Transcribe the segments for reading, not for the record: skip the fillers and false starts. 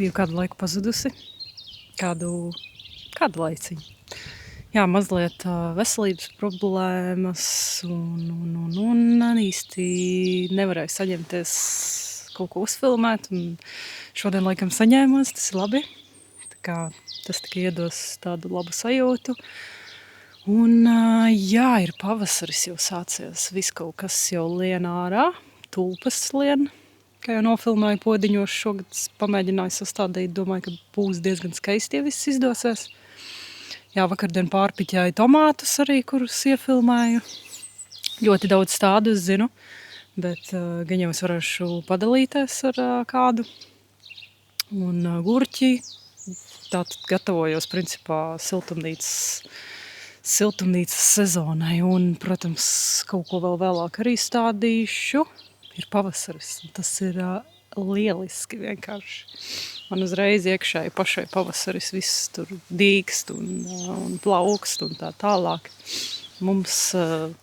biju kādu laiku pazudusi, kādu laiciņu. Jā, mazliet veselības problēmas un īsti nevarēju saņemties kaut ko uzfilmēt, un šodien laikam saņēmos, tas ir labi. Tā kā tas tikai iedos tādu labu sajūtu. Un jā, ir pavasaris jau sācies, viss kaut kas jau lien ārā, tulpes lien. Kā jau nofilmēju podiņos, šogad pamēģināju sastādīt, domāju, ka būs diezgan skaisti, ja viss izdosies. Jā, vakardien pārpiķēju tomātus arī, kurus iefilmēju. Ļoti daudz tādu, es zinu, bet gan jau es varēšu padalīties ar kādu. Un gurķi, tātad gatavojos principā siltumnīcas sezonai un, protams, kaut ko vēl vēlāk arī stādīšu. Ir pavasaris, un tas ir lieliski vienkārši. Man uzreiz iekšēji pašai pavasaris viss tur dīkst un plaukst un tā tālāk. Mums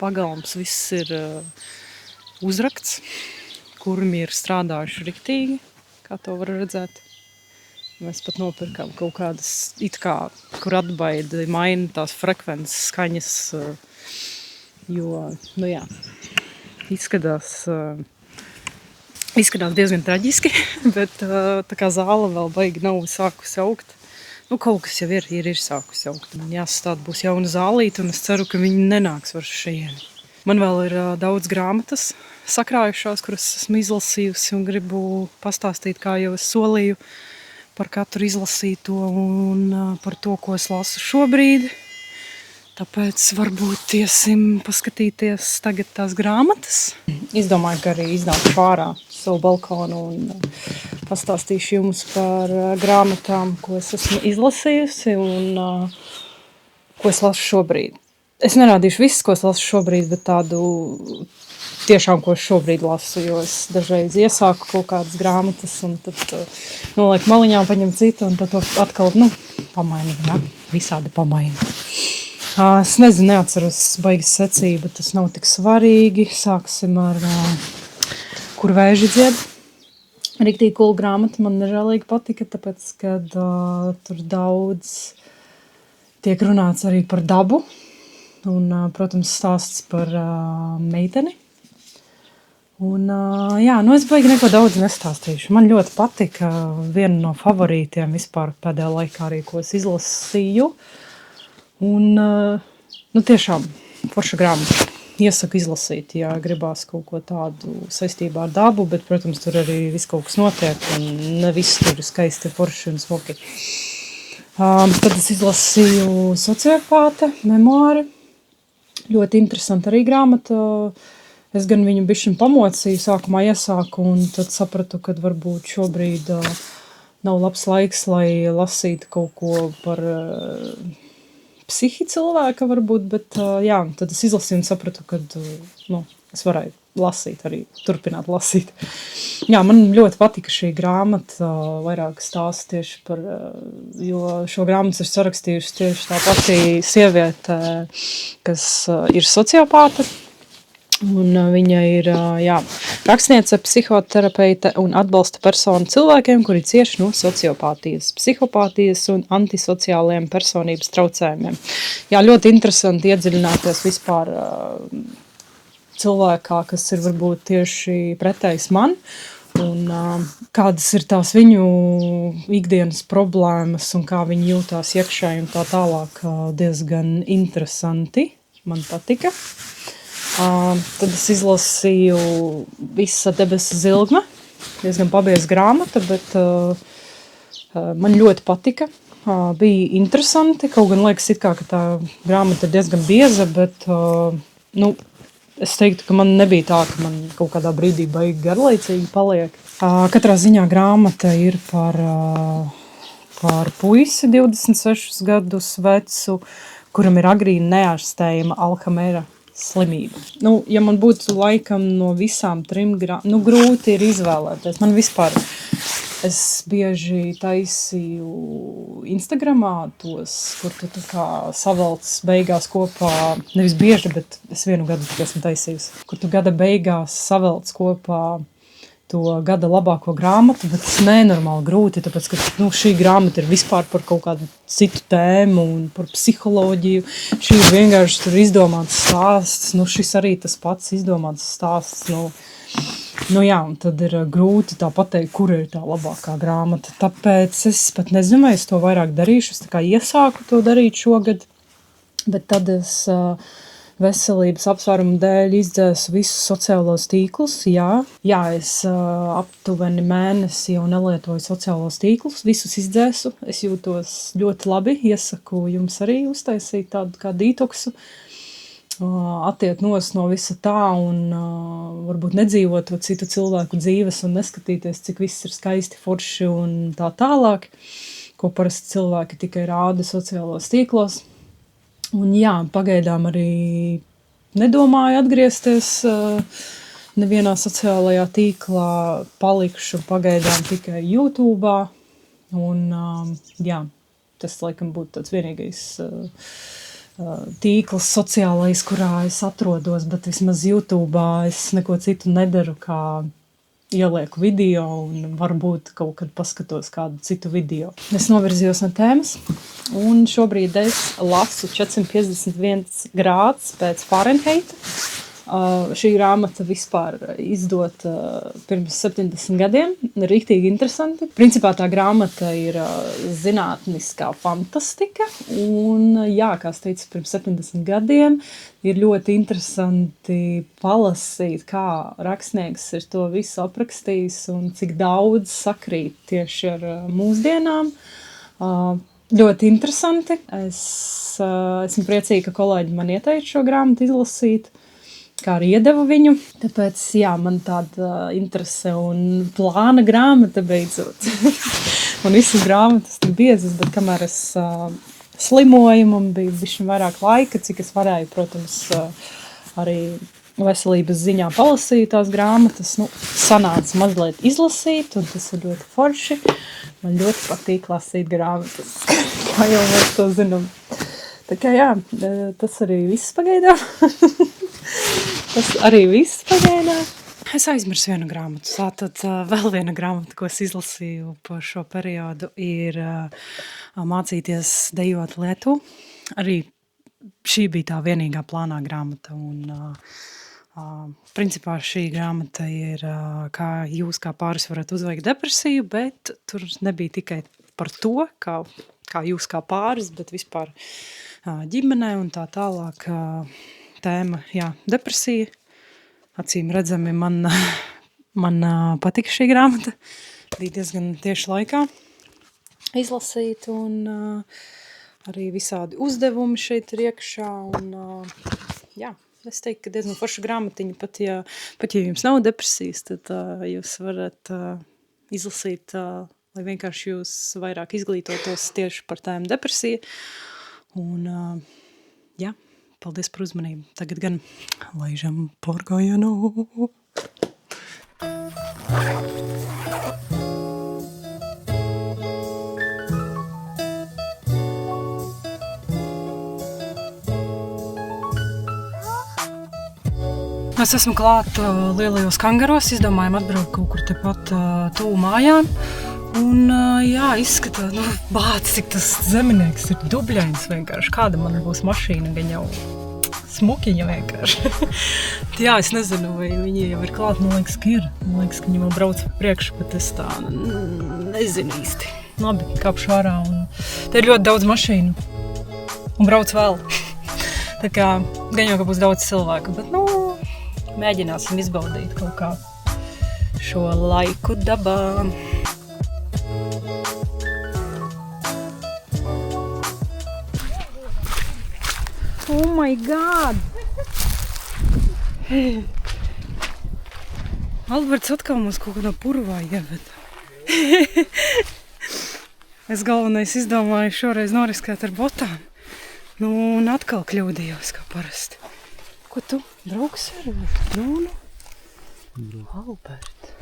pagalms viss ir uzrakts, kurmi ir strādājuši riktīgi, kā to var redzēt. Mēs pat nopirkām kaut kādas, it kā, kur atbaidi maina tās frekvences skaņas, jo, nu jā, Izskatās diezgan traģiski, bet tā kā zāle vēl baigi nav sākusi augt. Nu, kaut kas jau ir sākusi augt. Man jāsastāda būs jauna zālīte, un es ceru, ka viņi nenāks var šajieni. Man vēl ir daudz grāmatas sakrājušās, kuras esmu izlasījusi un gribu pastāstīt, kā jau es solīju, par katru izlasīto un par to, ko es lasu šobrīd. Tāpēc varbūt iesim paskatīties tagad tās grāmatas. Izdomāju, ka arī iznākšu ārā savu balkonu un pastāstīšu jums par grāmatām, ko es esmu izlasījusi un ko es lasu šobrīd. Es nerādīšu visus, ko es lasu šobrīd, bet tādu tiešām, ko es šobrīd lasu, jo es dažreiz iesāku kaut kādas grāmatas un tad nolieku maliņā, paņem citu un tad to atkal, pamainu, ja? Visādi pamainu. Es nezinu, neatceros baigas secību, tas nav tik svarīgi. Sāksim ar Kur vēži dzied. Riktīgi cool grāmata, man nežēlīgi patika, tāpēc, kad tur daudz tiek runāts arī par dabu. Un, protams, stāsts par meiteni. Un, jā, es baigi neko daudz nestāstīšu. Man ļoti patika viena no favorītiem vispār pēdējā laikā arī, ko es izlasīju. Un, tiešām forša grāmata. Iesaku izlasīt, ja gribās kaut ko tādu saistībā ar dabu, bet, protams, tur arī viss kaut kas notiek un ne viss tur skaisti forši un smoki. Tad es izlasīju Sociopāte memoāri. Ļoti interesanti arī grāmata. Es gan viņu bišķiņ pamocīju, sākumā iesāku un tad sapratu, ka varbūt šobrīd nav labs laiks, lai lasītu kaut ko par psihi cilvēka varbūt, bet jā, tad es izlasīju un sapratu, ka es varēju lasīt arī, turpināt lasīt. Jā, man ļoti patika šī grāmata, vairāk stāsta tieši par, jo šo grāmatu ir sarakstījusi tieši tā pati sieviete, kas ir sociopāte. Un viņa ir rakstniece, psihoterapeite un atbalsta persona cilvēkiem, kuri cieši no sociopātijas, psihopātijas un antisociāliem personības traucējumiem. Jā, ļoti interesanti iedziļināties vispār cilvēkā, kas ir varbūt tieši pretējs man, un kādas ir tās viņu ikdienas problēmas un kā viņi jūtās iekšēji un tā tālāk diezgan interesanti. Man patika. Tad es izlasīju Visa debesu zilgme, diezgan pabieza grāmata, bet man ļoti patika. Bija interesanti, kaut gan liekas it kā, ka tā grāmata ir diezgan bieza, bet es teiktu, ka man nebija tā, ka man kaut kādā brīdī baigi garlaicīgi paliek. Katrā ziņā grāmata ir par puisi 26 gadus vecu, kuram ir agrīna neārstējama Alzheimera slimība. Ja man būtu laikam no visām trim grūti ir izvēlēties. Man vispār, es bieži taisīju Instagramā tos, kur tu tā kā savelc beigās kopā, nevis bieži, bet es vienu gadu esmu taisījusi, kur tu gada beigās savelc kopā to gada labāko grāmatu, bet tas nenormāli grūti, tāpēc, ka šī grāmata ir vispār par kaut kādu citu tēmu un par psiholoģiju. Šī ir vienkārši tur izdomāts stāsts, šis arī tas pats izdomāts stāsts. Jā, un tad ir grūti tā pateikt, kur ir tā labākā grāmata. Tāpēc es pat nezinu, vai es to vairāk darīšu. Es tā kā iesāku to darīt šogad, bet tad es veselības apsvērumu dēļ izdzēsu visus sociālos tīklus. Jā, es aptuveni mēnesi jau nelietoju sociālos tīklus, visus izdzēsu. Es jūtos ļoti labi, iesaku jums arī uztaisīt tādu kā detoksu, attiet nos no visa tā un varbūt nedzīvot to citu cilvēku dzīves un neskatīties, cik viss ir skaisti, forši un tā tālāk, ko parasti cilvēki tikai rāda sociālos tīklos. Un jā, pagaidām arī nedomāju atgriezties nevienā sociālajā tīklā, palikšu pagaidām tikai YouTube'ā. Un jā, tas laikam būtu tāds vienīgais tīkls sociālais, kurā es atrodos, bet vismaz YouTube'ā es neko citu nedaru, kā ielieku video un varbūt kaut kad paskatos kādu citu video. Es novirzījos no tēmas un šobrīd es lasu 451 grāds pēc Fahrenheita. Šī grāmata vispār izdota pirms 70 gadiem, riktīgi interesanti. Principā tā grāmata ir zinātniskā fantastika un jā, kā es teicu, pirms 70 gadiem ir ļoti interesanti palasīt, kā rakstnieks ir to visu aprakstījis un cik daudz sakrīt tieši ar mūsdienām. Ļoti interesanti. Es esmu priecīga, ka kolēģi man ieteica šo grāmatu izlasīt, kā arī iedevu viņu. Tāpēc, jā, man tāda interese un plāna grāmata beidzot. Un visas grāmatas ir biezas, bet kamēr es slimoju, man bija bišķiņ vairāk laika, cik es varēju, protams, arī veselības ziņā palasīt tās grāmatas. Sanāca mazliet izlasīt, un tas ir ļoti forši. Man ļoti patīk lasīt grāmatas, kā jau mēs to zinām. Tā kā jā, tas arī viss pagaidām. Es aizmirsu vienu grāmatu. Tātad vēl viena grāmata, ko es izlasīju par šo periodu, ir mācīties dejot lietu. Arī šī bija tā vienīgā plānā grāmata. Un, principā šī grāmata ir, kā jūs kā pāris varat uzveikt depresiju, bet tur nebija tikai par to, kā jūs kā pāris, bet vispār ģimenē un tā tālāk. Tēma, jā, depresija. Acīm redzami man patika šī grāmata. Bija diezgan tieši laikā izlasīt un arī visādi uzdevumi šeit ir iekšā. Un, jā, es teiktu, ka diezgan forša grāmatiņa, pat ja jums nav depresijas, tad jūs varat izlasīt, lai vienkārši jūs vairāk izglītotos tieši par tēmu depresija. Un, jā. Paldies par uzmanību. Tagad gan laižam pārgājienu. Es esmu klāt lielajos kangaros, izdomājam atbraukt kaut kur tepat tuvu mājām. Un jā, izskatās, bāc, cik tas zeminieks ir dubļains vienkārši. Kāda man būs mašīna, gan jau smukiņa vienkārši. Jā, es nezinu, vai viņi jau ir klāt, man liekas, ka ir. Man liekas, ka viņi vēl brauc priekšu, bet es tā nezinu īsti. Labi, kāpšu ārā un te ir ļoti daudz mašīnu. Un brauc vēl. Tā kā gan jau, ka būs daudz cilvēku, bet, mēģināsim izbaudīt kaut kā šo laiku dabā. Oh my God! Alberts atkal mums kaut kādā purvā ieveda. Es galvenais izdomāju šoreiz noriskēt ar botām. Un atkal kļūdījos, kā parasti. Ko tu? Brauks ar viņu? Albert.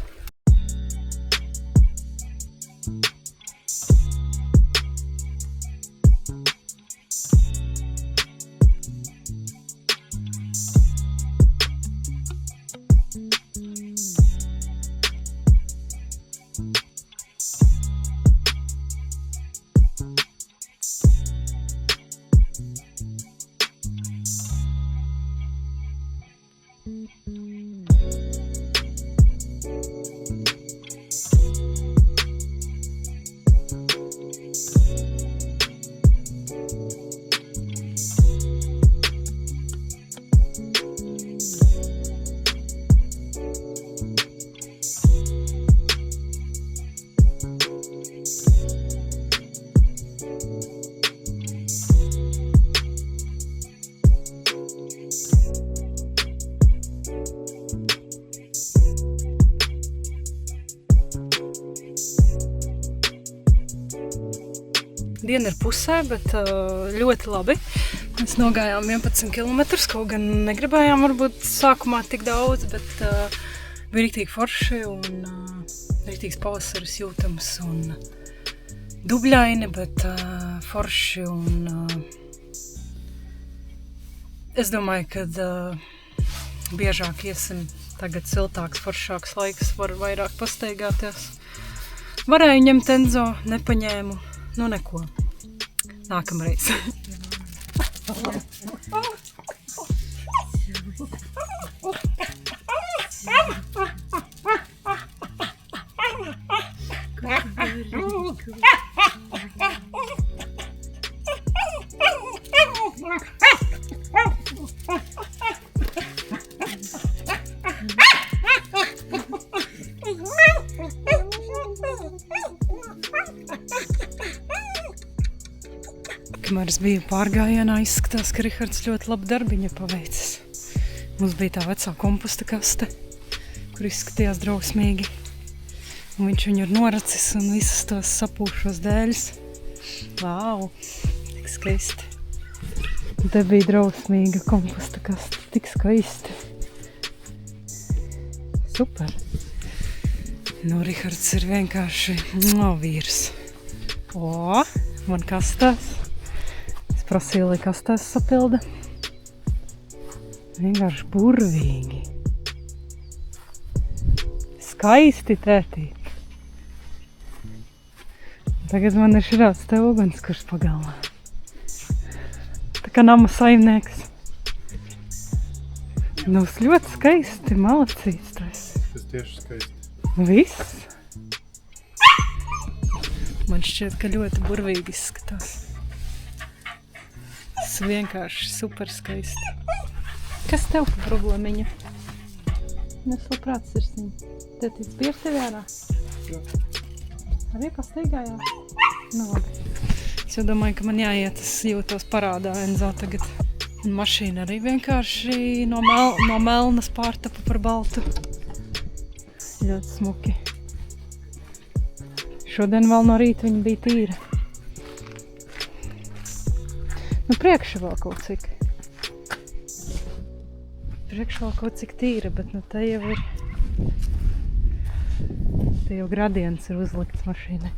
diena ir pusē, bet ļoti labi. Mēs nogājām 11 km, kaut gan negribējām varbūt sākumā tik daudz, bet bija riktīgi forši un riktīgs pavasaris jūtams un dubļaini, bet forši un es domāju, kad biežāk iesim tagad siltāks, foršāks laiks, var vairāk pastaigāties. Varēju ņemt Enzo, nepaņēmu, nu neko. Nākamreiz. Kamēr es biju pārgājienā, izskatās, ka Rihards ļoti labu darbiņu paveicis. Mums bija tā vecā komposta kaste, kur izskatījās drausmīgi. Un viņš viņu ir noracis un visas tos sapūšos dēļus. Vau, tik skaisti. Un te bija drausmīga komposta kaste, tik skaisti. Super. Nu, Rihards ir vienkārši vīrs. O, man kastās. Prasīja, lai kastās sapilda. Vienkārši burvīgi. Skaisti, tētīt. Tagad man ir širāds te ugunskurs pagalmā. Tā kā nama saimnieks. Nu, ļoti skaisti, malacīts tas. Tas tieši skaisti. Viss. Man šķiet, ka ļoti burvīgi izskatās. Tas vienkārši super skaisti. Kas tev pa problēmiņa? Nes labprāt sirsniņa. Tētīts bija ar tevi ārā? Jā. Arī pastaigājā? Nu labi. Es jau domāju, ka man jāiet, es jūtos parādā Enzo tagad. Un mašīna arī vienkārši no melnas pārtapa par baltu. Ļoti smuki. Šodien vēl no rīta viņa bija tīra. Nu, priekšā vēl kaut cik. Priekšā vēl kaut cik tīra, bet nu te jau ir... Te jau gradients ir uzlikts mašīnai.